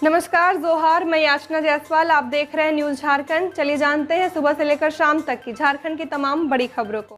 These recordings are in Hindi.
नमस्कार, जोहार। मैं याचना जायसवाल, आप देख रहे हैं न्यूज झारखंड। चलिए जानते हैं सुबह से लेकर शाम तक की झारखंड की तमाम बड़ी खबरों को।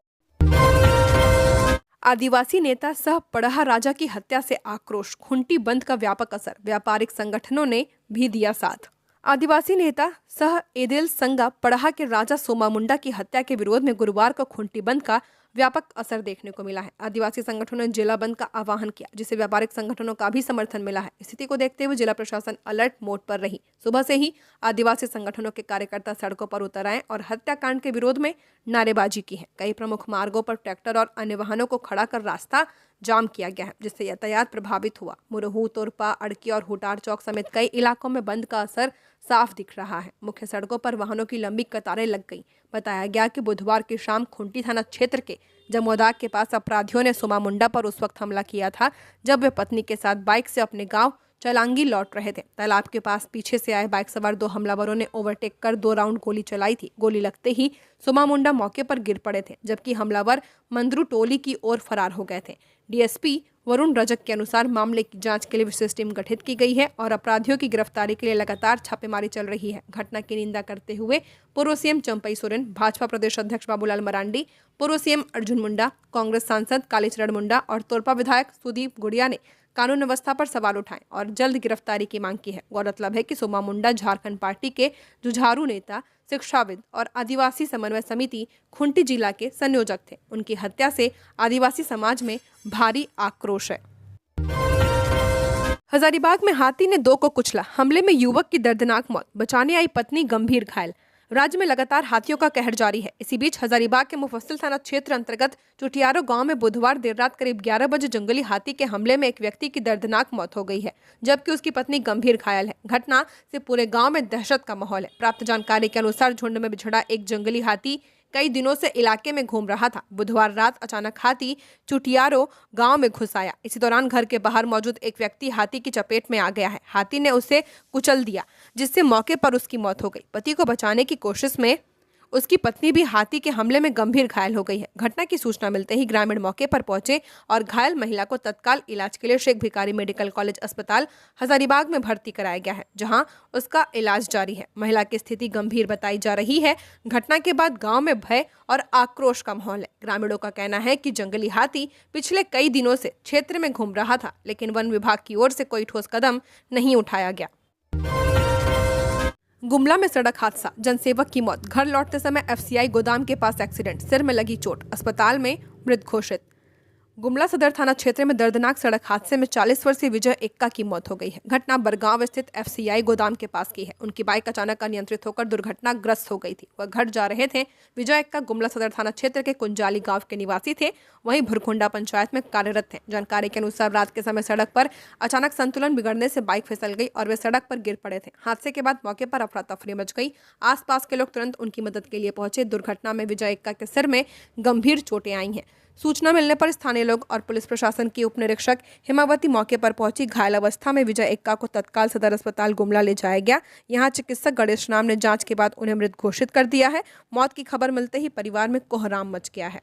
आदिवासी नेता सह पड़हा राजा की हत्या से आक्रोश, खूंटी बंद का व्यापक असर, व्यापारिक संगठनों ने भी दिया साथ। आदिवासी नेता सह एदेल संगा पड़हा के राजा सोमा मुंडा की हत्या के विरोध में गुरुवार को खूंटी बंद का व्यापक असर देखने को मिला है। आदिवासी संगठनों ने जिला बंद का आह्वान किया, जिसे व्यापारिक संगठनों का भी समर्थन मिला है। स्थिति को देखते हुए जिला प्रशासन अलर्ट मोड पर रही। सुबह से ही आदिवासी संगठनों के कार्यकर्ता सड़कों पर उतर आए और हत्याकांड के विरोध में नारेबाजी की है। कई प्रमुख मार्गों पर ट्रैक्टर और अन्य वाहनों को खड़ा कर रास्ता जाम किया गया है, जिससे यातायात प्रभावित हुआ। मुरहू, तोरपा, अड़की और हुटार चौक समेत कई इलाकों में बंद का असर साफ दिख रहा है। मुख्य सड़कों पर वाहनों की लंबी कतारें लग गई। बताया गया कि बुधवार की शाम खूंटी थाना क्षेत्र के जमोदाग के पास अपराधियों ने सोमा मुंडा पर उस वक्त हमला किया था जब वे पत्नी के साथ बाइक से अपने गांव चलांगी लौट रहे थे। तालाब के पास पीछे से आए बाइक सवार दो हमलावरों ने ओवरटेक कर 2 राउंड गोली चलाई थी। गोली लगते ही सोमा मुंडा मौके पर गिर पड़े थे, जबकि हमलावर मंदरू टोली की ओर फरार हो गए थे। डीएसपी वरुण रजक के अनुसार मामले की जांच के लिए विशेष टीम गठित की गई है और अपराधियों की गिरफ्तारी के लिए लगातार छापेमारी चल रही है। घटना की निंदा करते हुए पूर्व सीएम चंपई सोरेन, भाजपा प्रदेश अध्यक्ष बाबूलाल मरांडी, पूर्व सीएम अर्जुन मुंडा, कांग्रेस सांसद कालीचरण मुंडा और तोरपा विधायक सुदीप गुड़िया ने कानून व्यवस्था पर सवाल उठाए और जल्द गिरफ्तारी की मांग की है। गौरतलब है कि सोमा मुंडा झारखंड पार्टी के जुझारू नेता, शिक्षाविद और आदिवासी समन्वय समिति खूंटी जिला के संयोजक थे। उनकी हत्या से आदिवासी समाज में भारी आक्रोश है। हजारीबाग में हाथी ने 2 को कुचला, हमले में युवक की दर्दनाक मौत, बचाने आई पत्नी गंभीर घायल। राज्य में लगातार हाथियों का कहर जारी है। इसी बीच हजारीबाग के मुफस्सिल थाना क्षेत्र अंतर्गत चुटियारो गांव में बुधवार देर रात करीब 11 बजे जंगली हाथी के हमले में एक व्यक्ति की दर्दनाक मौत हो गई है, जबकि उसकी पत्नी गंभीर घायल है। घटना से पूरे गांव में दहशत का माहौल है। प्राप्त जानकारी के अनुसार झुंड में बिछड़ा एक जंगली हाथी कई दिनों से इलाके में घूम रहा था। बुधवार रात अचानक हाथी चुटियारो गांव में घुस आया। इसी दौरान घर के बाहर मौजूद एक व्यक्ति हाथी की चपेट में आ गया है। हाथी ने उसे कुचल दिया, जिससे मौके पर उसकी मौत हो गई। पति को बचाने की कोशिश में उसकी पत्नी भी हाथी के हमले में गंभीर घायल हो गई है। घटना की सूचना मिलते ही ग्रामीण मौके पर पहुंचे और घायल महिला को तत्काल इलाज के लिए शेख भिखारी मेडिकल कॉलेज अस्पताल हजारीबाग में भर्ती कराया गया है, जहां उसका इलाज जारी है। महिला की स्थिति गंभीर बताई जा रही है। घटना के बाद गांव में भय और आक्रोश का माहौल है। ग्रामीणों का कहना है कि जंगली हाथी पिछले कई दिनों से क्षेत्र में घूम रहा था, लेकिन वन विभाग की ओर से कोई ठोस कदम नहीं उठाया गया। गुमला में सड़क हादसा, जनसेवक की मौत, घर लौटते समय एफसीआई गोदाम के पास एक्सीडेंट, सिर में लगी चोट, अस्पताल में मृत घोषित। गुमला सदर थाना क्षेत्र में दर्दनाक सड़क हादसे में 40 वर्षीय विजय एक्का की मौत हो गई है। घटना बरगांव स्थित एफसीआई गोदाम के पास की है। उनकी बाइक अचानक अनियंत्रित होकर दुर्घटनाग्रस्त हो गई थी। वह घर जा रहे थे। विजय एक्का गुमला सदर थाना क्षेत्र के कुंजाली गांव के निवासी थे, वहीं भुरकुंडा पंचायत में कार्यरत थे। जानकारी के अनुसार रात के समय सड़क पर अचानक संतुलन बिगड़ने से बाइक फिसल गई और वे सड़क पर गिर पड़े थे। हादसे के बाद मौके पर अफरा तफरी मच गई। आसपास के लोग तुरंत उनकी मदद के लिए पहुंचे। दुर्घटना में विजय एक्का के सिर में गंभीर चोटें आई हैं। सूचना मिलने पर स्थानीय लोग और पुलिस प्रशासन की उप निरीक्षक हिमावती मौके पर पहुंची। घायल अवस्था में विजय एक्का को तत्काल सदर अस्पताल गुमला ले जाया गया। यहां चिकित्सक गणेश राम ने जांच के बाद उन्हें मृत घोषित कर दिया है। मौत की खबर मिलते ही परिवार में कोहराम मच गया है।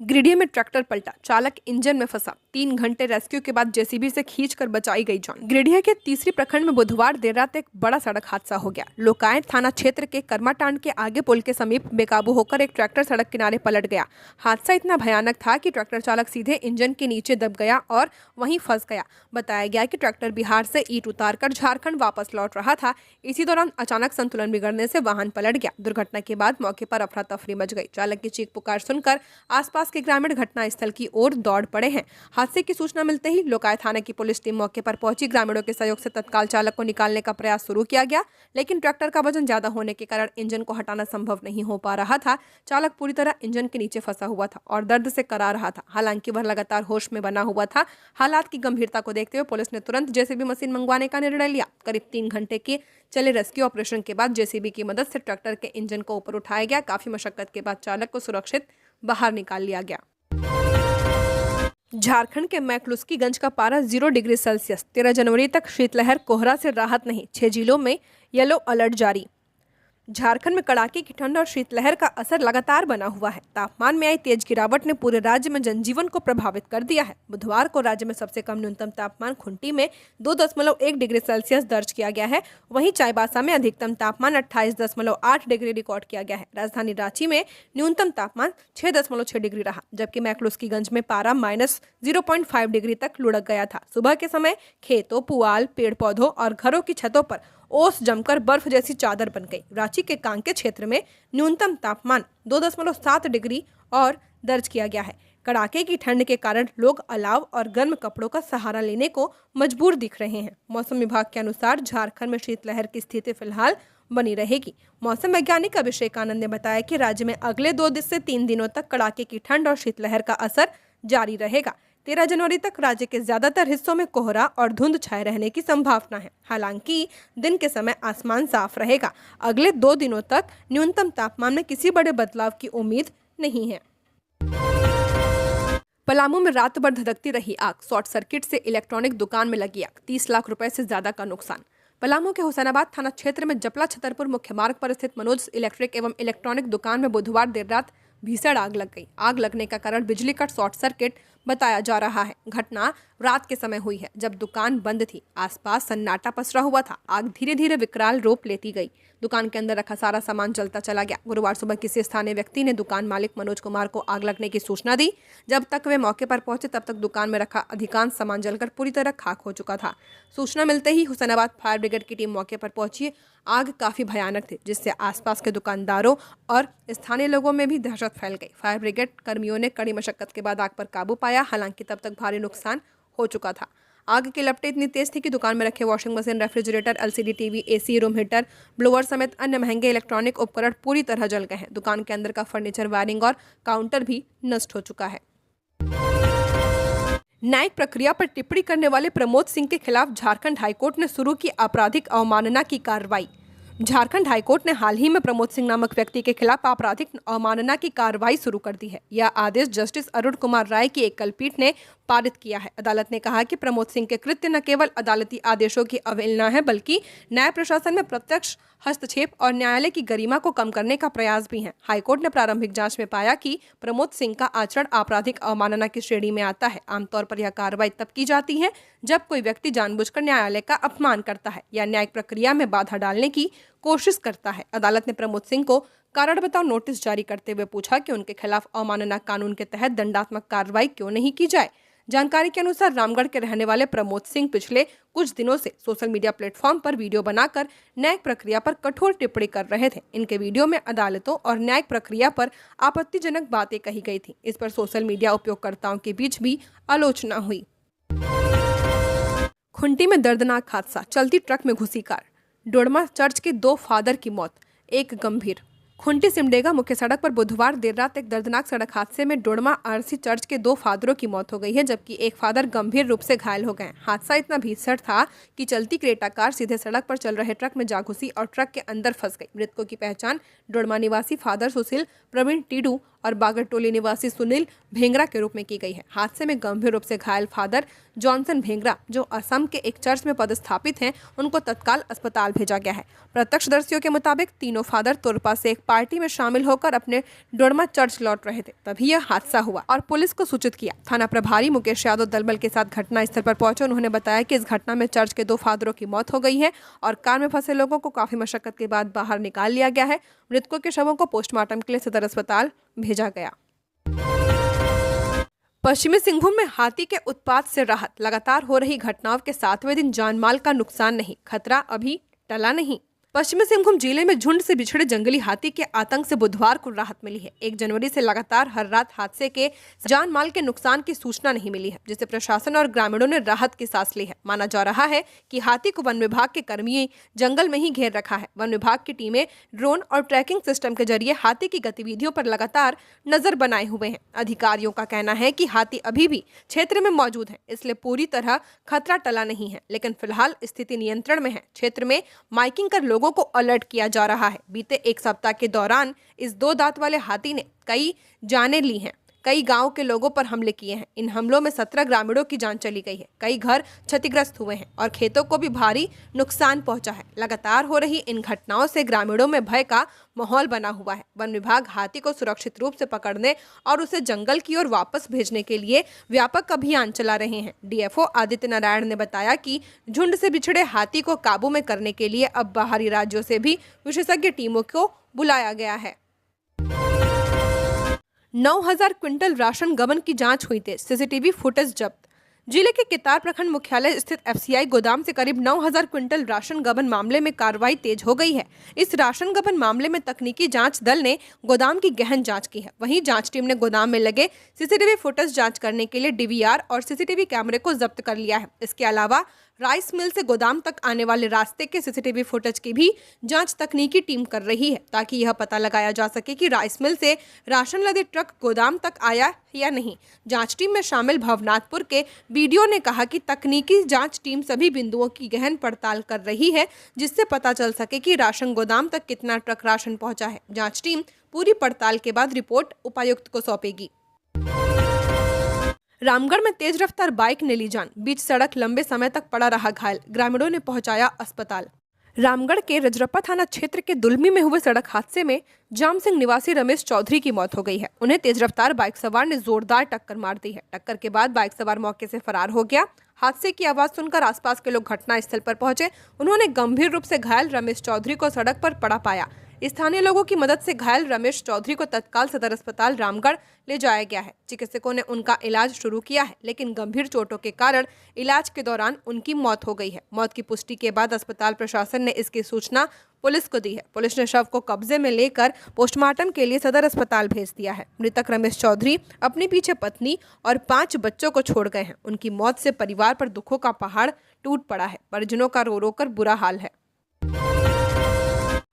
गिरिडीह में ट्रैक्टर पलटा, चालक इंजन में फंसा, 3 घंटे रेस्क्यू के बाद जेसीबी से खींचकर बचाई गई जान। गिरिडीह के तीसरी प्रखंड में बुधवार देर रात एक बड़ा सड़क हादसा हो गया। लोकायत थाना क्षेत्र के कर्माटांड के आगे पुल के समीप बेकाबू होकर एक ट्रैक्टर सड़क किनारे पलट गया। हादसा इतना भयानक था कि ट्रैक्टर चालक सीधे इंजन के नीचे दब गया और वहीं फंस गया। बताया गया कि ट्रैक्टर बिहार से ईंट उतारकर झारखंड वापस लौट रहा था। इसी दौरान अचानक संतुलन बिगड़ने से वाहन पलट गया। दुर्घटना के बाद मौके पर अफरा तफरी मच गई। चालक की चीख पुकार सुनकर आसपास के ग्रामीण घटनास्थल की ओर दौड़ पड़े हैं। हादसे की सूचना मिलते ही लोकायत थाने की पुलिस टीम मौके पर पहुंची। ग्रामीणों के सहयोग से तत्काल चालक को निकालने का प्रयास शुरू किया गया, लेकिन ट्रैक्टर का वजन ज्यादा होने के कारण इंजन को हटाना संभव नहीं हो पा रहा था। चालक पूरी तरह इंजन के नीचे फंसा हुआ था और दर्द से करा रहा था। हालांकि वह लगातार होश में बना हुआ था। हालात की गंभीरता को देखते हुए पुलिस ने तुरंत जेसीबी मशीन मंगवाने का निर्णय लिया। करीब 3 घंटे के चले रेस्क्यू ऑपरेशन के बाद जेसीबी की मदद से ट्रैक्टर के इंजन को ऊपर उठाया गया। काफी मशक्कत के बाद चालक को सुरक्षित बाहर निकाल लिया गया। झारखंड के मैक्लुस्कीगंज का पारा 0 डिग्री सेल्सियस। 13 जनवरी तक शीतलहर, कोहरा से राहत नहीं, 6 जिलों में येलो अलर्ट जारी। झारखंड में कड़ाके की ठंड और शीतलहर का असर लगातार बना हुआ है। तापमान में आई तेज गिरावट ने पूरे राज्य में जनजीवन को प्रभावित कर दिया है। बुधवार को राज्य में सबसे कम न्यूनतम तापमान खुंटी में 2.1 डिग्री सेल्सियस दर्ज किया गया है। वहीं चाईबासा में अधिकतम तापमान 28.8 डिग्री रिकॉर्ड किया गया है। राजधानी रांची में न्यूनतम तापमान 6.6 डिग्री रहा, जबकि मैक्लुस्कीगंज में पारा -0.5 डिग्री तक लुढ़क गया था। सुबह के समय खेतों, पुआल, पेड़ पौधों और घरों की छतों पर ओस जमकर बर्फ जैसी चादर बन गई। रांची के कांके क्षेत्र में न्यूनतम तापमान 2.7 डिग्री और दर्ज किया गया है। कड़ाके की ठंड के कारण लोग अलाव और गर्म कपड़ों का सहारा लेने को मजबूर दिख रहे हैं। मौसम विभाग के अनुसार झारखंड में शीतलहर की स्थिति फिलहाल बनी रहेगी। मौसम वैज्ञानिक अभिषेक आनंद ने बताया कि राज्य में अगले 2 से 3 दिनों तक कड़ाके की ठंड और शीतलहर का असर जारी रहेगा। 13 जनवरी तक राज्य के ज्यादातर हिस्सों में कोहरा और धुंध छाए रहने की संभावना है। हालांकि दिन के समय आसमान साफ रहेगा। अगले 2 दिनों तक न्यूनतम तापमान में किसी बड़े बदलाव की उम्मीद नहीं है। पलामू में रात भर धधकती रही आग, शॉर्ट सर्किट से इलेक्ट्रॉनिक दुकान में लगी आग, 30 लाख रुपए से ज्यादा का नुकसान। पलामू के हुसैनाबाद थाना क्षेत्र में जपला छतरपुर मुख्य मार्ग पर स्थित मनोज इलेक्ट्रिक एवं इलेक्ट्रॉनिक दुकान में बुधवार देर रात भीषण आग लग गई। आग लगने का कारण बिजली का शॉर्ट सर्किट बताया जा रहा है। घटना रात के समय हुई है, जब दुकान बंद थी। आसपास सन्नाटा पसरा हुआ था। आग धीरे धीरे विकराल रूप लेती गई। दुकान के अंदर रखा सारा सामान जलता चला गया। गुरुवार सुबह किसी स्थानीय व्यक्ति ने दुकान मालिक मनोज कुमार को आग लगने की सूचना दी। जब तक वे मौके पर पहुंचे तब तक दुकान में रखा अधिकांश सामान जलकर पूरी तरह खाक हो चुका था। सूचना मिलते ही हुसैनाबाद फायर ब्रिगेड की टीम मौके पर पहुंची। आग काफी भयानक थी, जिससे आसपास के दुकानदारों और स्थानीय लोगों में भी दहशत फैल गई। फायर ब्रिगेड कर्मियों ने कड़ी मशक्कत के बाद आग पर काबू पाया। हालांकि तब तक भारी नुकसान हो चुका था। आग की लपटें इतनी तेज थी कि दुकान में रखे washing machine, refrigerator, LCD TV, AC, room heater, blower समेत अन्य महंगे इलेक्ट्रॉनिक उपकरण पूरी तरह जल गए हैं। दुकान के अंदर का फर्नीचर, वायरिंग और काउंटर भी नष्ट हो चुका है। न्यायिक प्रक्रिया पर टिप्पणी करने वाले प्रमोद सिंह के खिलाफ झारखंड हाईकोर्ट ने शुरू की आपराधिक अवमानना की कार्रवाई। झारखंड हाईकोर्ट ने हाल ही में प्रमोद सिंह नामक व्यक्ति के खिलाफ आपराधिक अवमानना की कार्रवाई शुरू कर दी है। यह आदेश जस्टिस अरुण कुमार राय की एकल पीठ ने पारित किया है। अदालत ने कहा कि प्रमोद सिंह के कृत्य न केवल अदालती आदेशों की अवहेलना है, बल्कि न्याय प्रशासन में प्रत्यक्ष हस्तक्षेप और न्यायालय की गरिमा को कम करने का प्रयास भी है। हाईकोर्ट ने प्रारंभिक जांच में पाया कि प्रमोद सिंह का आचरण आपराधिक अवमानना की श्रेणी में आता है। आमतौर पर यह कार्रवाई तब की जाती है जब कोई व्यक्ति जानबूझकर न्यायालय का अपमान करता है या न्यायिक प्रक्रिया में बाधा डालने की कोशिश करता है। अदालत ने प्रमोद सिंह को कारण बताओ नोटिस जारी करते हुए पूछा कि उनके खिलाफ अवमानना कानून के तहत दंडात्मक कार्रवाई क्यों नहीं की जाए। जानकारी के अनुसार रामगढ़ के रहने वाले प्रमोद सिंह पिछले कुछ दिनों से सोशल मीडिया प्लेटफॉर्म पर वीडियो बनाकर न्यायिक प्रक्रिया पर कठोर टिप्पणी कर रहे थे। इनके वीडियो में अदालतों और न्यायिक प्रक्रिया पर आपत्तिजनक बातें कही गई थी। इस पर सोशल मीडिया उपयोगकर्ताओं के बीच भी आलोचना हुई। खुंटी में दर्दनाक हादसा, चलती ट्रक में घुसी कार। डोडमा चर्च के 2 फादर की मौत, एक गंभीर। खुंटी सिमडेगा मुख्य सड़क पर बुधवार देर रात एक दर्दनाक सड़क हादसे में डोडमा आरसी चर्च के 2 फादरों की मौत हो गई है, जबकि एक फादर गंभीर रूप से घायल हो गए। हादसा इतना भीषण था कि चलती क्रेटा कार सीधे सड़क पर चल रहे ट्रक में जा घुसी और ट्रक के अंदर फंस गई। मृतकों की पहचान डोडमा निवासी फादर सुशील प्रवीण टीडू और बागरटोली निवासी सुनील भेंगरा के रूप में की गई है। हादसे में गंभीर रूप से घायल फादर जॉनसन भेंगरा, जो असम के एक चर्च में पदस्थापित हैं, उनको तत्काल अस्पताल भेजा गया है। प्रत्यक्षदर्शियों के मुताबिक तीनों फादर तोरपा से एक पार्टी में शामिल होकर अपने डोडमा चर्च लौट रहे थे, तभी यह हादसा हुआ और पुलिस को सूचित किया। थाना प्रभारी मुकेश यादव दलबल के साथ घटनास्थल पर पहुंचे। उन्होंने बताया कि इस घटना में चर्च के 2 फादरों की मौत हो गई है और कार में फंसे लोगों को काफी मशक्कत के बाद बाहर निकाल लिया गया है। मृतकों के शवों को पोस्टमार्टम के लिए सदर अस्पताल भेजा गया। पश्चिमी सिंहभूम में हाथी के उत्पात से राहत, लगातार हो रही घटनाओं के 7वें दिन जानमाल का नुकसान नहीं, खतरा अभी टला नहीं। पश्चिमी सिंहभूम जिले में झुंड से बिछड़े जंगली हाथी के आतंक से बुधवार को राहत मिली है। 1 जनवरी से लगातार हर रात हादसे के जान माल के नुकसान की सूचना नहीं मिली है, जिससे प्रशासन और ग्रामीणों ने राहत की सांस ली है। माना जा रहा है कि हाथी को वन विभाग के कर्मी जंगल में ही घेर रखा है। वन विभाग की टीमें ड्रोन और ट्रैकिंग सिस्टम के जरिए हाथी की गतिविधियों पर लगातार नजर बनाए हुए हैं। अधिकारियों का कहना है कि हाथी अभी भी क्षेत्र में मौजूद है, इसलिए पूरी तरह खतरा टला नहीं है, लेकिन फिलहाल स्थिति नियंत्रण में है। क्षेत्र में माइकिंग कर लोगों को अलर्ट किया जा रहा है। बीते 1 सप्ताह के दौरान इस 2 दांत वाले हाथी ने कई जानें ली हैं। कई गांव के लोगों पर हमले किए हैं। इन हमलों में 17 ग्रामीणों की जान चली गई है। कई घर क्षतिग्रस्त हुए हैं और खेतों को भी भारी नुकसान पहुंचा है। लगातार हो रही इन घटनाओं से ग्रामीणों में भय का माहौल बना हुआ है। वन विभाग हाथी को सुरक्षित रूप से पकड़ने और उसे जंगल की ओर वापस भेजने के लिए व्यापक अभियान चला रहे हैं। डीएफओ आदित्य नारायण ने बताया कि झुंड से बिछड़े हाथी को काबू में करने के लिए अब बाहरी राज्यों से भी विशेषज्ञ टीमों को बुलाया गया है। 9,000 क्विंटल राशन गबन की जांच हुई तेज, सीसीटीवी फुटेज जब्त। जिले के कितार प्रखंड मुख्यालय स्थित एफसीआई गोदाम से करीब 9,000 क्विंटल राशन गबन मामले में कार्रवाई तेज हो गई है। इस राशन गबन मामले में तकनीकी जांच दल ने गोदाम की गहन जांच की है। वहीं जांच टीम ने गोदाम में लगे सीसीटीवी फुटेज जांच करने के लिए डीवीआर और सीसीटीवी कैमरे को जब्त कर लिया है। इसके अलावा राइस मिल से गोदाम तक आने वाले रास्ते के सीसीटीवी फुटेज की भी जांच तकनीकी टीम कर रही है, ताकि यह पता लगाया जा सके कि राइस मिल से राशन लदे ट्रक गोदाम तक आया या नहीं। जांच टीम में शामिल भवनाथपुर के बीडीओ ने कहा कि तकनीकी जांच टीम सभी बिंदुओं की गहन पड़ताल कर रही है, जिससे पता चल सके कि राशन गोदाम तक कितना ट्रक राशन पहुंचा है। जांच टीम पूरी पड़ताल के बाद रिपोर्ट उपायुक्त को सौंपेगी। रामगढ़ में तेज रफ्तार बाइक ने ली जान, बीच सड़क लंबे समय तक पड़ा रहा घायल, ग्रामीणों ने पहुंचाया अस्पताल। रामगढ़ के रजरप्पा थाना क्षेत्र के दुलमी में हुए सड़क हादसे में जाम सिंह निवासी रमेश चौधरी की मौत हो गई है। उन्हें तेज रफ्तार बाइक सवार ने जोरदार टक्कर मार दी है। टक्कर के बाद बाइक सवार मौके से फरार हो गया। हादसे की आवाज सुनकर आसपास के लोग घटनास्थल पर पहुंचे। उन्होंने गंभीर रूप से घायल रमेश चौधरी को सड़क पर पड़ा पाया। स्थानीय लोगों की मदद से घायल रमेश चौधरी को तत्काल सदर अस्पताल रामगढ़ ले जाया गया है। चिकित्सकों ने उनका इलाज शुरू किया है, लेकिन गंभीर चोटों के कारण इलाज के दौरान उनकी मौत हो गई है। मौत की पुष्टि के बाद अस्पताल प्रशासन ने इसकी सूचना पुलिस को दी है। पुलिस ने शव को कब्जे में लेकर पोस्टमार्टम के लिए सदर अस्पताल भेज दिया है। मृतक रमेश चौधरी अपने पीछे पत्नी और 5 बच्चों को छोड़ गए हैं। उनकी मौत से परिवार पर दुखों का पहाड़ टूट पड़ा है। परिजनों का रो रो कर बुरा हाल है।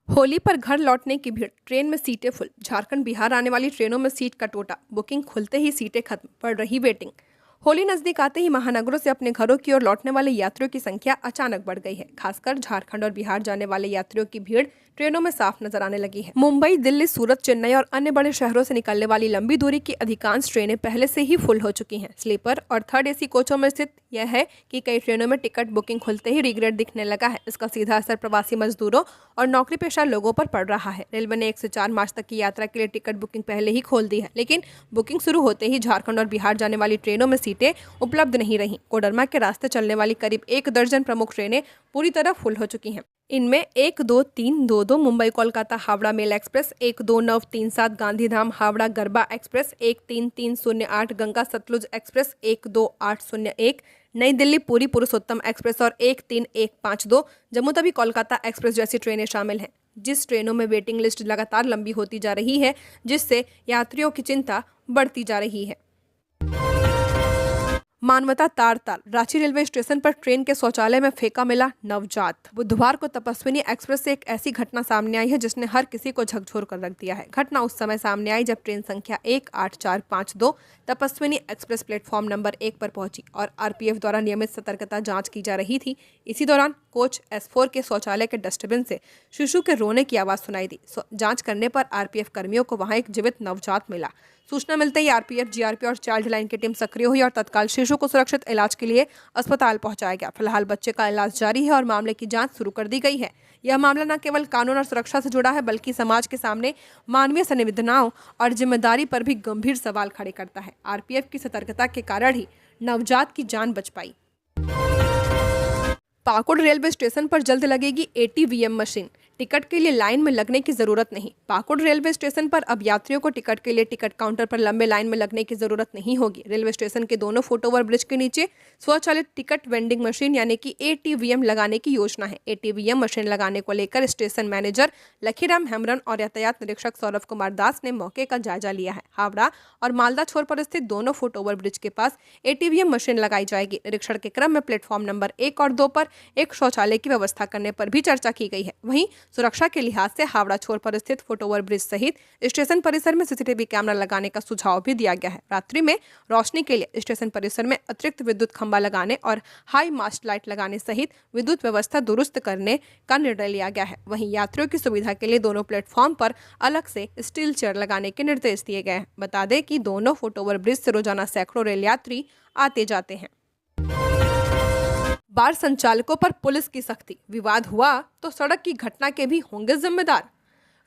होली पर घर लौटने की भीड़, ट्रेन में सीटें फुल। झारखंड बिहार आने वाली ट्रेनों में सीट का टोटा, बुकिंग खुलते ही सीटें खत्म, पड़ रही वेटिंग। होली नजदीक आते ही महानगरों से अपने घरों की ओर लौटने वाले यात्रियों की संख्या अचानक बढ़ गई है। खासकर झारखंड और बिहार जाने वाले यात्रियों की भीड़ ट्रेनों में साफ नजर आने लगी है। मुंबई, दिल्ली, सूरत, चेन्नई और अन्य बड़े शहरों से निकलने वाली लंबी दूरी की अधिकांश ट्रेनें पहले से ही फुल हो चुकी हैं। स्लीपर और थर्ड एसी कोचों में स्थित यह है कि कई ट्रेनों में टिकट बुकिंग खुलते ही रिग्रेट दिखने लगा है। इसका सीधा असर प्रवासी मजदूरों और नौकरी पेशा लोगों पर पड़ रहा है। रेलवे ने 1 से 4 मार्च तक की यात्रा के लिए टिकट बुकिंग पहले ही खोल दी है, लेकिन बुकिंग शुरू होते ही झारखंड और बिहार जाने वाली ट्रेनों में सीटें उपलब्ध नहीं रही। कोडरमा के रास्ते चलने वाली करीब 1 दर्जन प्रमुख ट्रेनें पूरी तरह फुल हो चुकी हैं। इनमें 12322 Mumbai Kolkata Howrah mail express, 12937 Gandhidham Howrah Garba express, 13308 Ganga Sutlej express, 12801 New Delhi Puri पुरुषोत्तम एक्सप्रेस और 13152 जम्मू तवी कोलकाता एक्सप्रेस जैसी ट्रेनें शामिल हैं। जिस ट्रेनों में वेटिंग लिस्ट लगातार लंबी होती जा रही है, जिससे यात्रियों की चिंता बढ़ती जा रही है। मानवता तार तार, रांची रेलवे स्टेशन पर ट्रेन के शौचालय में फेंका मिला नवजात। बुधवार को तपस्विनी एक्सप्रेस से एक ऐसी घटना सामने आई है जिसने हर किसी को झकझोर कर रख दिया है। घटना उस समय सामने आई जब ट्रेन संख्या 18452 तपस्विनी एक्सप्रेस प्लेटफॉर्म नंबर 1 पर पहुंची और आरपीएफ द्वारा नियमित सतर्कता जांच की जा रही थी। इसी दौरान कोच S4 के शौचालय के डस्टबिन से शिशु के रोने की आवाज सुनाई दी। जांच करने पर आरपीएफ कर्मियों को वहां एक जीवित नवजात मिला। सूचना मिलते ही आरपीएफ, जीआरपी और चाइल्ड लाइन की टीम सक्रिय हुई और तत्काल शिशु को सुरक्षित इलाज के लिए अस्पताल पहुंचाया गया। फिलहाल बच्चे का इलाज जारी है और मामले की जांच शुरू कर दी गई है। यह मामला न केवल कानून और सुरक्षा से जुड़ा है, बल्कि समाज के सामने मानवीय संवेदनाओं और जिम्मेदारी पर भी गंभीर सवाल खड़े करता है। आरपीएफ की सतर्कता के कारण ही नवजात की जान बच पाई। पाकुड़ रेलवे स्टेशन पर जल्द लगेगी एटीवीएम मशीन, टिकट के लिए लाइन में लगने की जरूरत नहीं। पाकुड़ रेलवे स्टेशन पर अब यात्रियों को टिकट के लिए टिकट काउंटर पर लंबे लाइन में लगने की जरूरत नहीं होगी। रेलवे स्टेशन के दोनों फुटओवर ब्रिज के नीचे स्वचालित टिकट वेंडिंग मशीन यानी कि एटीवीएम लगाने की योजना है। एटीवीएम मशीन लगाने को लेकर स्टेशन मैनेजर लखीराम हेम्ब्रम और यातायात निरीक्षक सौरभ कुमार दास ने मौके का जायजा लिया है। हावड़ा और मालदा छोर पर स्थित दोनों फुटओवर ब्रिज के पास एटीवीएम मशीन लगाई जाएगी। निरीक्षण के क्रम में प्लेटफॉर्म नंबर 1 और 2 पर एक शौचालय की व्यवस्था करने पर भी चर्चा की गई है। वहीं सुरक्षा के लिहाज से हावड़ा छोर पर स्थित फुटओवर ब्रिज सहित स्टेशन परिसर में सीसीटीवी कैमरा लगाने का सुझाव भी दिया गया है। रात्रि में रोशनी के लिए स्टेशन परिसर में अतिरिक्त विद्युत खंभा लगाने और हाई मास्ट लाइट लगाने सहित विद्युत व्यवस्था दुरुस्त करने का निर्णय लिया गया है। वहीं यात्रियों की सुविधा के लिए दोनों प्लेटफॉर्म पर अलग से स्टील चेयर लगाने के निर्देश दिए गए हैं। बता दें कि दोनों फुटओवर ब्रिज से रोजाना सैकड़ों रेल यात्री आते जाते हैं। बार संचालकों पर पुलिस की सख्ती, विवाद हुआ तो सड़क की घटना के भी होंगे जिम्मेदार।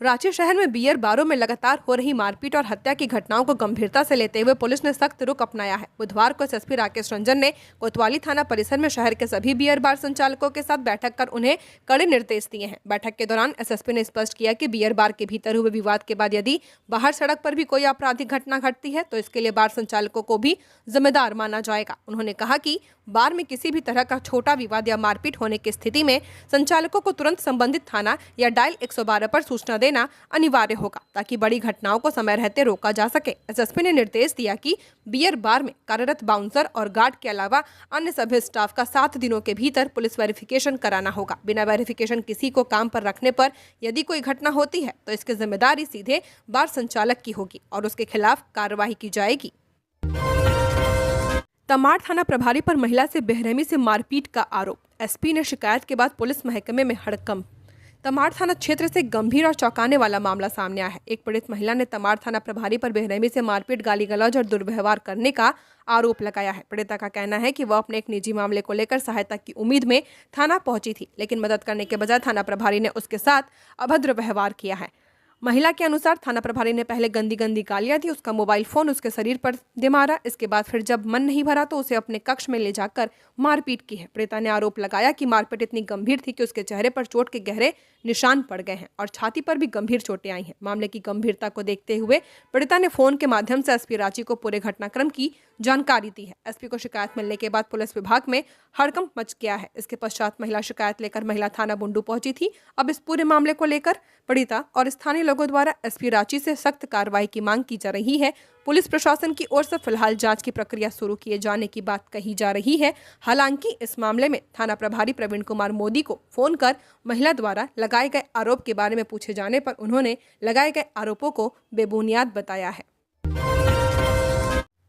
रांची शहर में बियर बारों में लगातार हो रही मारपीट और हत्या की घटनाओं को गंभीरता से लेते हुए पुलिस ने सख्त रुख अपनाया है। बुधवार को एसएसपी राकेश रंजन ने कोतवाली थाना परिसर में शहर के सभी बियर बार संचालकों के साथ बैठक कर उन्हें कड़े निर्देश दिए हैं। बैठक के दौरान एसएसपी ने स्पष्ट किया कि बियर बार के भीतर हुए विवाद के बाद यदि बाहर सड़क पर भी कोई आपराधिक घटना घटती है तो इसके लिए बार संचालकों को भी जिम्मेदार माना जाएगा। उन्होंने कहा कि बार में किसी भी तरह का छोटा विवाद या मारपीट होने की स्थिति में संचालकों को तुरंत संबंधित थाना या डायल 112 पर सूचना देना अनिवार्य होगा ताकि बड़ी घटनाओं को समय रहते रोका जा सके। एसएसपी ने निर्देश दिया कि बियर बार में कार्यरत बाउंसर और गार्ड के अलावा अन्य सभी स्टाफ का 7 दिनों के भीतर पुलिस वेरिफिकेशन कराना होगा। बिना वेरिफिकेशन किसी को काम पर रखने पर यदि कोई घटना होती है तो इसकी जिम्मेदारी सीधे बार संचालक की होगी और उसके खिलाफ कार्रवाई की जाएगी। तमाड़ थाना प्रभारी पर महिला से बेरहमी से मारपीट का आरोप, एसपी ने शिकायत के बाद पुलिस महकमे में हड़कंप। तमाड़ थाना क्षेत्र से गंभीर और चौंकाने वाला मामला सामने आया है। एक पीड़ित महिला ने तमाड़ थाना प्रभारी पर बेरहमी से मारपीट, गाली गलौज और दुर्व्यवहार करने का आरोप लगाया है। पीड़िता का कहना है कि वह अपने एक निजी मामले को लेकर सहायता की उम्मीद में थाना पहुंची थी, लेकिन मदद करने के बजाय थाना प्रभारी ने उसके साथ अभद्र व्यवहार किया है। महिला के अनुसार थाना प्रभारी ने पहले गंदी गंदी गालियां दी, उसका मोबाइल फोन उसके शरीर पर दे मारा। इसके बाद फिर जब मन नहीं भरा तो उसे अपने कक्ष में ले जाकर मारपीट की है। पीड़िता ने आरोप लगाया कि मारपीट इतनी गंभीर थी कि उसके चेहरे पर चोट के गहरे निशान पड़ गए हैं और छाती पर भी गंभीर चोटें आई हैं। मामले की गंभीरता को देखते हुए पीड़िता ने फोन के माध्यम से एसपी रांची को पूरे घटनाक्रम की जानकारी दी है। एसपी को शिकायत मिलने के बाद पुलिस विभाग में हड़कंप मच गया है। इसके पश्चात महिला शिकायत लेकर महिला थाना बुंडू पहुंची थी। अब इस पूरे मामले को लेकर पीड़िता और स्थानीय लोगों द्वारा एसपी रांची से सख्त कार्रवाई की मांग की जा रही है। पुलिस प्रशासन की ओर से फिलहाल जांच की प्रक्रिया शुरू किए जाने की बात कही जा रही है। हालांकि इस मामले में थाना प्रभारी प्रवीण कुमार मोदी को फोन कर महिला द्वारा लगाए गए आरोप के बारे में पूछे जाने पर उन्होंने लगाए गए आरोपों को बेबुनियाद बताया है।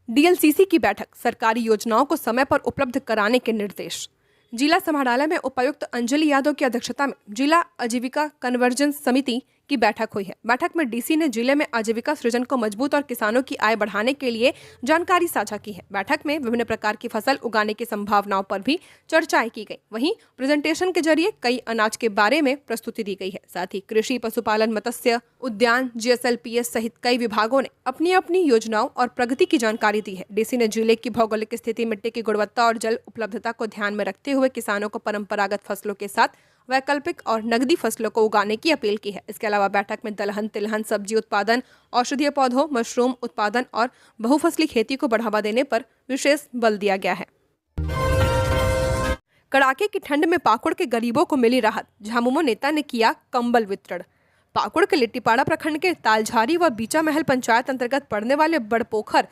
डीएलसीसी की बैठक, सरकारी योजनाओं को समय पर उपलब्ध कराने के निर्देश। जिला समाहरणालय में उपायुक्त अंजलि यादव की अध्यक्षता में जिला आजीविका कन्वर्जेंस समिति की बैठक हुई है। बैठक में डीसी ने जिले में आजीविका सृजन को मजबूत और किसानों की आय बढ़ाने के लिए जानकारी साझा की है। बैठक में विभिन्न प्रकार की फसल उगाने की संभावनाओं पर भी चर्चाएं की गई। वहीं प्रेजेंटेशन के जरिए कई अनाज के बारे में प्रस्तुति दी गई है। साथ ही कृषि, पशुपालन, मत्स्य उद्यान, जीएसएलपीएस सहित कई विभागों ने अपनी अपनी योजनाओं और प्रगति की जानकारी दी है। डीसी ने जिले की भौगोलिक स्थिति, मिट्टी की गुणवत्ता और जल उपलब्धता को ध्यान में रखते हुए किसानों को परंपरागत फसलों के साथ वैकल्पिक और नगदी फसलों को उगाने की अपील की है। इसके अलावा बैठक में दलहन, तिलहन, सब्जी उत्पादन, औषधीय पौधों, मशरूम उत्पादन और बहुफसली खेती को बढ़ावा देने पर विशेष बल दिया गया है। कड़ाके की ठंड में पाकुड़ के गरीबों को मिली राहत, झामुमो नेता ने किया कंबल वितरण। पाकुड़ के लिट्टीपाड़ा प्रखंड के तालझारी व बीचा महल पंचायत अंतर्गत पड़ने वाले बड़पोखर,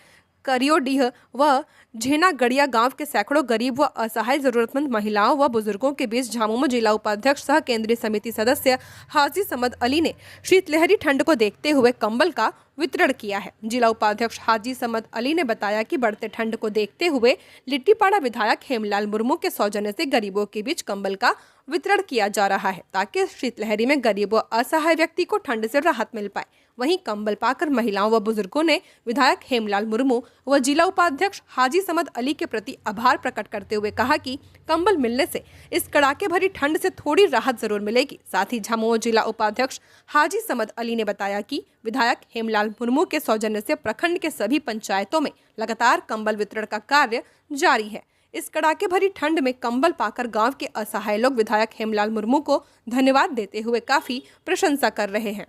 करियोडीह व झेना गड़िया गांव के सैकड़ों गरीब व असहाय जरूरतमंद महिलाओं व बुजुर्गों के बीच झामुमो जिला उपाध्यक्ष सह केंद्रीय समिति सदस्य हाजी समद अली ने शीतलहरी ठंड को देखते हुए कंबल का वितरण किया है। जिला उपाध्यक्ष हाजी समद अली ने बताया कि बढ़ते ठंड को देखते हुए लिट्टीपाड़ा विधायक हेमलाल मुर्मू के सौजन्य से गरीबों के बीच कंबल का वितरण किया जा रहा है ताकि शीतलहरी में गरीब व असहाय व्यक्ति को ठंड से राहत मिल पाए। वहीं कंबल पाकर महिलाओं व बुजुर्गों ने विधायक हेमलाल मुर्मू व जिला उपाध्यक्ष हाजी समद अली के प्रति आभार प्रकट करते हुए कहा कि कंबल मिलने से इस कड़ाके भरी ठंड से थोड़ी राहत जरूर मिलेगी। साथ ही झामुमो जिला उपाध्यक्ष हाजी समद अली ने बताया कि विधायक हेमलाल मुर्मू के सौजन्य से प्रखंड के सभी पंचायतों में लगातार कंबल वितरण का कार्य जारी है। इस कड़ाके भरी ठंड में कंबल पाकर गांव के असहाय लोग विधायक हेमलाल मुर्मू को धन्यवाद देते हुए काफी प्रशंसा कर रहे हैं।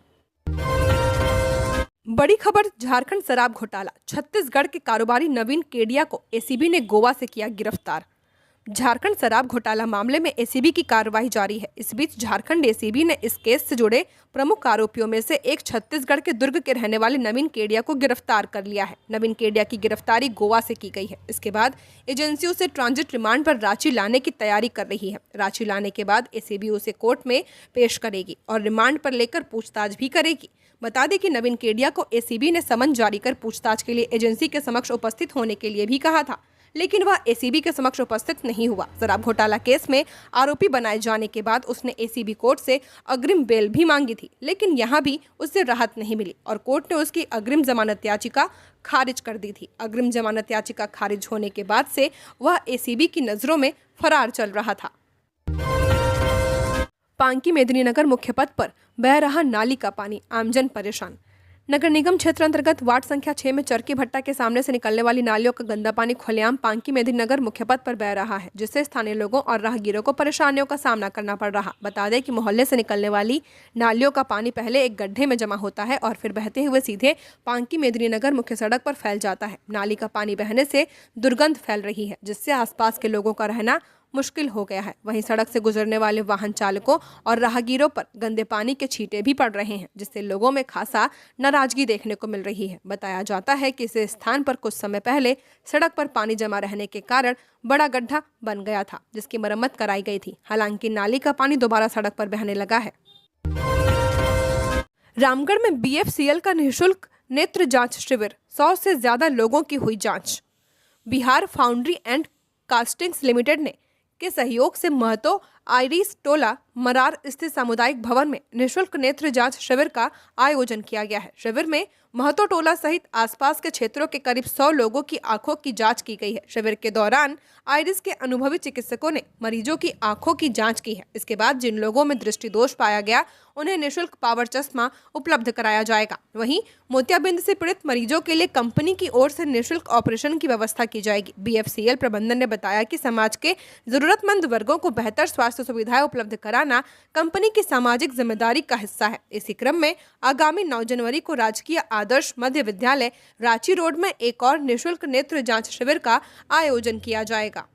बड़ी खबर, झारखंड शराब घोटाला, छत्तीसगढ़ के कारोबारी नवीन केडिया को एसीबी ने गोवा से किया गिरफ्तार। झारखंड शराब घोटाला मामले में एसीबी की कार्रवाई जारी है। इस बीच झारखंड एसीबी ने इस केस से जुड़े प्रमुख आरोपियों में से एक छत्तीसगढ़ के दुर्ग के रहने वाले नवीन केडिया को गिरफ्तार कर लिया है। नवीन केडिया की गिरफ्तारी गोवा से की गई है। इसके बाद एजेंसी उसे ट्रांजिट रिमांड पर रांची लाने की तैयारी कर रही है। रांची लाने के बाद एसीबी उसे कोर्ट में पेश करेगी और रिमांड पर लेकर पूछताछ भी करेगी। बता दें कि नवीन केडिया को एसीबी ने समन जारी कर पूछताछ के लिए एजेंसी के समक्ष उपस्थित होने के लिए भी कहा था, लेकिन वह एसीबी के समक्ष उपस्थित नहीं हुआ। शराब घोटाला केस में आरोपी बनाए जाने के बाद उसने एसीबी कोर्ट से अग्रिम बेल भी मांगी थी, लेकिन यहां भी उससे राहत नहीं मिली और कोर्ट ने उसकी अग्रिम जमानत याचिका खारिज कर दी थी। अग्रिम जमानत याचिका खारिज होने के बाद से वह एसीबी की नजरों में फरार चल रहा था। पांकी मेदिनीनगर मुख्य पथ पर बह रहा नाली का पानी, आमजन परेशान। नगर निगम क्षेत्र अंतर्गत वार्ड संख्या 6 में चरकी भट्टा के सामने से निकलने वाली नालियों का गंदा पानी खुलेआम पांकी मेदिनीनगर मुख्य पथ पर बह रहा है, जिससे स्थानीय लोगों और राहगीरों को परेशानियों का सामना करना पड़ रहा। बता दें कि मोहल्ले से निकलने वाली नालियों का पानी पहले एक गड्ढे में जमा होता है और फिर बहते हुए सीधे पांकी मेदिनीनगर मुख्य सड़क पर फैल जाता है। नाली का पानी बहने से दुर्गंध फैल रही है, जिससे आसपास के लोगों का रहना मुश्किल हो गया है। वहीं सड़क से गुजरने वाले वाहन चालकों और राहगीरों पर गंदे पानी के छींटे भी पड़ रहे हैं, जिससे लोगों में खासा नाराजगी देखने को मिल रही है। बताया जाता है कि इस स्थान पर कुछ समय पहले सड़क पर पानी जमा रहने के कारण बड़ा गड्ढा बन गया था, जिसकी मरम्मत कराई गई थी। हालांकि नाली का पानी दोबारा सड़क पर बहने लगा है। रामगढ़ में बीएफसीएल का निःशुल्क नेत्र जांच शिविर, 100 से ज्यादा लोगों की हुई जांच। Bihar foundry and castings limited ने के सहयोग से महतो आइरिस टोला मरार स्थित सामुदायिक भवन में निःशुल्क नेत्र जांच शिविर का आयोजन किया गया है। शिविर में महतो टोला सहित आसपास के क्षेत्रों के करीब 100 लोगों की आंखों की जांच की गई है। शिविर के दौरान आइरिस के अनुभवी चिकित्सकों ने मरीजों की आंखों की जांच की है। इसके बाद जिन लोगों में दृष्टि दोष पाया गया उन्हें निःशुल्क पावर चश्मा उपलब्ध कराया जाएगा। वहीं मोतियाबिंद से पीड़ित मरीजों के लिए कंपनी की ओर से निःशुल्क ऑपरेशन की व्यवस्था की जाएगी। बीएफसीएल प्रबंधन ने बताया कि समाज के जरूरतमंद वर्गों को बेहतर स्वास्थ्य सुविधाएं उपलब्ध कराना कंपनी की सामाजिक जिम्मेदारी का हिस्सा है। इसी क्रम में आगामी 9 जनवरी को राजकीय आदर्श मध्य विद्यालय रांची रोड में एक और निःशुल्क नेत्र जांच शिविर का आयोजन किया जाएगा।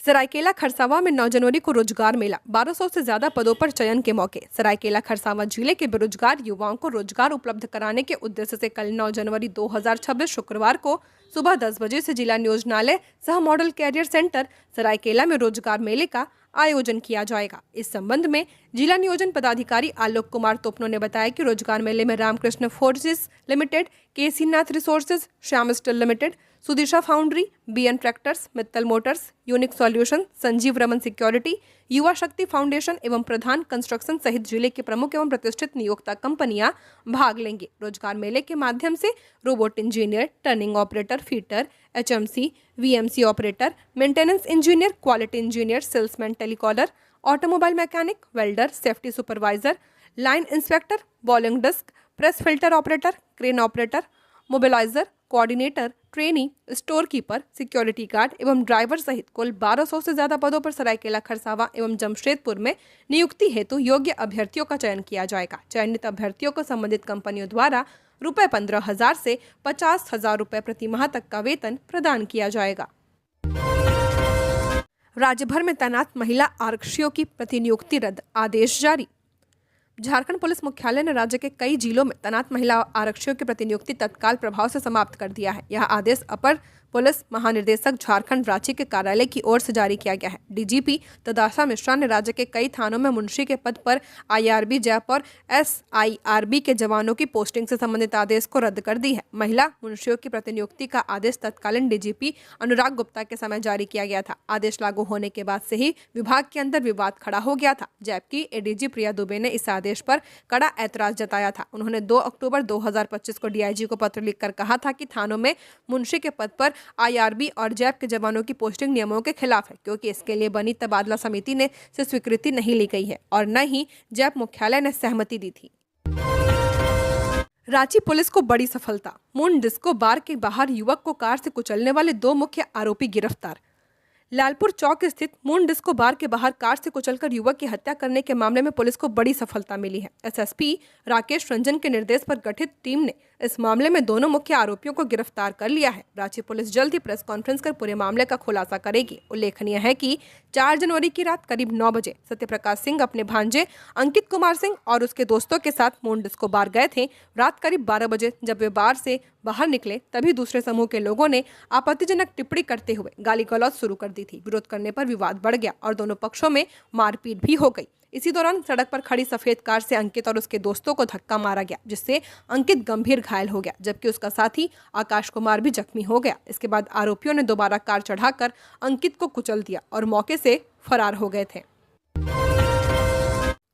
सरायकेला खरसावां में 9 जनवरी को रोजगार मेला, 1200 से ज्यादा पदों पर चयन के मौके। सरायकेला खरसावां जिले के बेरोजगार युवाओं को रोजगार उपलब्ध कराने के उद्देश्य से कल 9 जनवरी 2026 शुक्रवार को सुबह 10 बजे से जिला नियोजनालय सह मॉडल कैरियर सेंटर सरायकेला में रोजगार मेले का आयोजन किया जाएगा। इस संबंध में जिला नियोजन पदाधिकारी आलोक कुमार तोपनो ने बताया कि रोजगार मेले में Ramakrishna forces limited, KC Nath resources, Shyam steel limited, Sudisha foundry, BN tractors, Mittal motors, unique solution, Sanjeev Raman security, Yuva Shakti foundation एवं प्रधान कंस्ट्रक्शन सहित जिले के प्रमुख एवं प्रतिष्ठित नियोक्ता कंपनियां भाग लेंगे। रोजगार मेले के माध्यम से robot engineer, turning operator, fitter, HMC, VMC operator, maintenance engineer, quality engineer, salesman, telecaller, automobile mechanic, welder, safety supervisor, line inspector, bowling disc, press filter operator, crane operator, mobiliser, coordinator, trainee, store keeper, security guard एवं ड्राइवर सहित कुल 1200 से ज्यादा पदों पर सरायकेला खरसावां एवं जमशेदपुर में नियुक्ति हेतु योग्य अभ्यर्थियों का चयन किया जाएगा। चयनित अभ्यर्थियों को संबंधित कंपनियों द्वारा रुपए 15,000 से 50,000 रुपए प्रति माह तक का वेतन प्रदान किया जाएगा। राज्य भर में तैनात महिला आरक्षियों की प्रतिनियुक्ति रद्द, आदेश जारी। झारखंड पुलिस मुख्यालय ने राज्य के कई जिलों में तैनात महिला आरक्षियों की प्रतिनियुक्ति तत्काल प्रभाव से समाप्त कर दिया है। यह आदेश अपर पुलिस महानिदेशक झारखंड रांची के कार्यालय की ओर से जारी किया गया है। डीजीपी तदाशा मिश्रा ने राज्य के कई थानों में मुंशी के पद पर आईआरबी, जैप और एसआईआरबी के जवानों की पोस्टिंग से संबंधित आदेश को रद्द कर दी है। महिला मुंशियों की प्रतिनियुक्ति का आदेश तत्कालीन डीजीपी अनुराग गुप्ता के समय जारी किया गया था। आदेश लागू होने के बाद से ही विभाग के अंदर विवाद खड़ा हो गया था, जबकि एडीजी प्रिया दुबे ने इस आदेश पर कड़ा ऐतराज जताया था। उन्होंने 2 अक्टूबर 2025 को डीआईजी को पत्र लिखकर कहा था कि थानों में मुंशी के पद पर आईआरबी और जैप के जवानों की पोस्टिंग नियमों के खिलाफ है, क्योंकि इसके लिए बनी तबादला समिति ने से स्वीकृति नहीं ली गई है और न ही जैप मुख्यालय ने सहमति दी थी। रांची पुलिस को बड़ी सफलता, मून डिस्को बार के बाहर युवक को कार से कुचलने वाले 2 मुख्य आरोपी गिरफ्तार। लालपुर चौक स्थित मून डिस्को बार के बाहर कार से कुचलकर युवक की हत्या करने के मामले में पुलिस को बड़ी सफलता मिली है। एसएसपी राकेश रंजन के निर्देश पर गठित टीम ने इस मामले में दोनों मुख्य आरोपियों को गिरफ्तार कर लिया है। रांची पुलिस जल्द ही प्रेस कॉन्फ्रेंस कर पूरे मामले का खुलासा करेगी। उल्लेखनीय है कि 4 जनवरी की रात करीब 9 बजे सत्यप्रकाश सिंह अपने भांजे अंकित कुमार सिंह और उसके दोस्तों के साथ मून डिस्को बार गए थे। रात करीब 12 बजे जब वे बार से बाहर निकले तभी दूसरे समूह के लोगों ने आपत्तिजनक टिप्पणी करते हुए गाली गलौज शुरू कर दी थी। विरोध करने पर विवाद बढ़ गया और दोनों पक्षों में मारपीट भी हो गई। इसी दौरान सड़क पर खड़ी सफेद कार से अंकित और उसके दोस्तों को धक्का मारा गया, जिससे अंकित गंभीर घायल हो गया, जबकि उसका साथी आकाश कुमार भी जख्मी हो गया। इसके बाद आरोपियों ने दोबारा कार चढ़ाकर अंकित को कुचल दिया और मौके से फरार हो गए थे।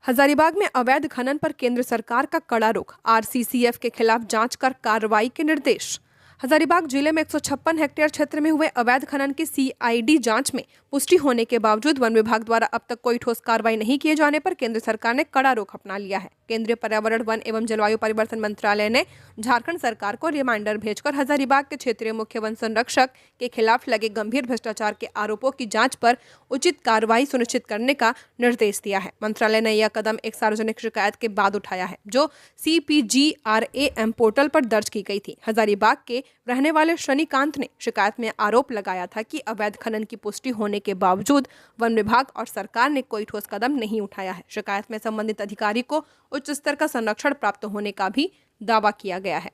हजारीबाग में अवैध खनन पर केंद्र सरकार का कड़ा रुख, आरसीसीएफ के खिलाफ जांच कर कार्रवाई के निर्देश। हजारीबाग जिले में 156 हेक्टेयर क्षेत्र में हुए अवैध खनन की सीआईडी जांच में पुष्टि होने के बावजूद वन विभाग द्वारा अब तक कोई ठोस कार्रवाई नहीं किए जाने पर केंद्र सरकार ने कड़ा रुख अपना लिया है। केंद्रीय पर्यावरण, वन एवं जलवायु परिवर्तन मंत्रालय ने झारखंड सरकार को रिमाइंडर भेजकर हजारीबाग के क्षेत्रीय मुख्य वन संरक्षक के खिलाफ लगे गंभीर भ्रष्टाचार के आरोपों की जांच पर उचित कार्रवाई सुनिश्चित करने का निर्देश दिया है। मंत्रालय ने यह कदम एक सार्वजनिक शिकायत के बाद उठाया है, जो CPGRAM पोर्टल पर दर्ज की गई थी। हजारीबाग के रहने वाले शनिकांत ने शिकायत में आरोप लगाया था कि अवैध खनन की पुष्टि होने के बावजूद वन विभाग और सरकार ने कोई ठोस कदम नहीं उठाया है। शिकायत में संबंधित अधिकारी को उच्च स्तर का संरक्षण प्राप्त होने का भी दावा किया गया है।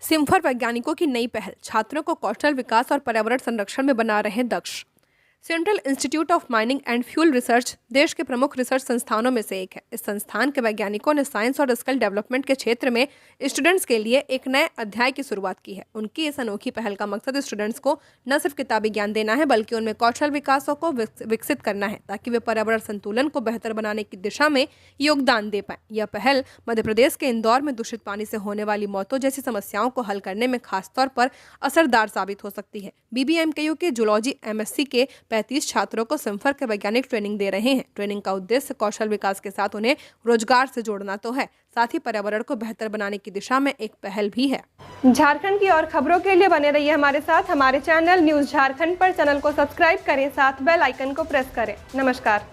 सिम्फर वैज्ञानिकों की नई पहल, छात्रों को कौशल विकास और पर्यावरण संरक्षण में बना रहे दक्ष। Central institute of mining and fuel research देश के प्रमुख रिसर्च संस्थानों में से एक है। इस संस्थान के वैज्ञानिकों ने साइंस और स्किल डेवलपमेंट के क्षेत्र में स्टूडेंट्स के लिए एक नए अध्याय की शुरुआत की है। उनकी इस अनोखी पहल का मकसद स्टूडेंट्स को न सिर्फ किताबी ज्ञान देना है, बल्कि उनमें कौशल विकासों को विकसित करना है, ताकि वे पर्यावरण संतुलन को बेहतर बनाने की दिशा में योगदान दे पाएं। यह पहल मध्य प्रदेश के इंदौर में दूषित पानी से होने वाली मौतों जैसी समस्याओं को हल करने में खासतौर पर असरदार साबित हो सकती है। BBMKU के जूलॉजी MSc के 35 छात्रों को सिम्फर के वैज्ञानिक ट्रेनिंग दे रहे हैं। ट्रेनिंग का उद्देश्य कौशल विकास के साथ उन्हें रोजगार से जोड़ना तो है, साथ ही पर्यावरण को बेहतर बनाने की दिशा में एक पहल भी है। झारखंड की और खबरों के लिए बने रहिए हमारे साथ। हमारे चैनल न्यूज झारखंड पर चैनल को सब्सक्राइब करें, साथ बेल आइकन को प्रेस करें। नमस्कार।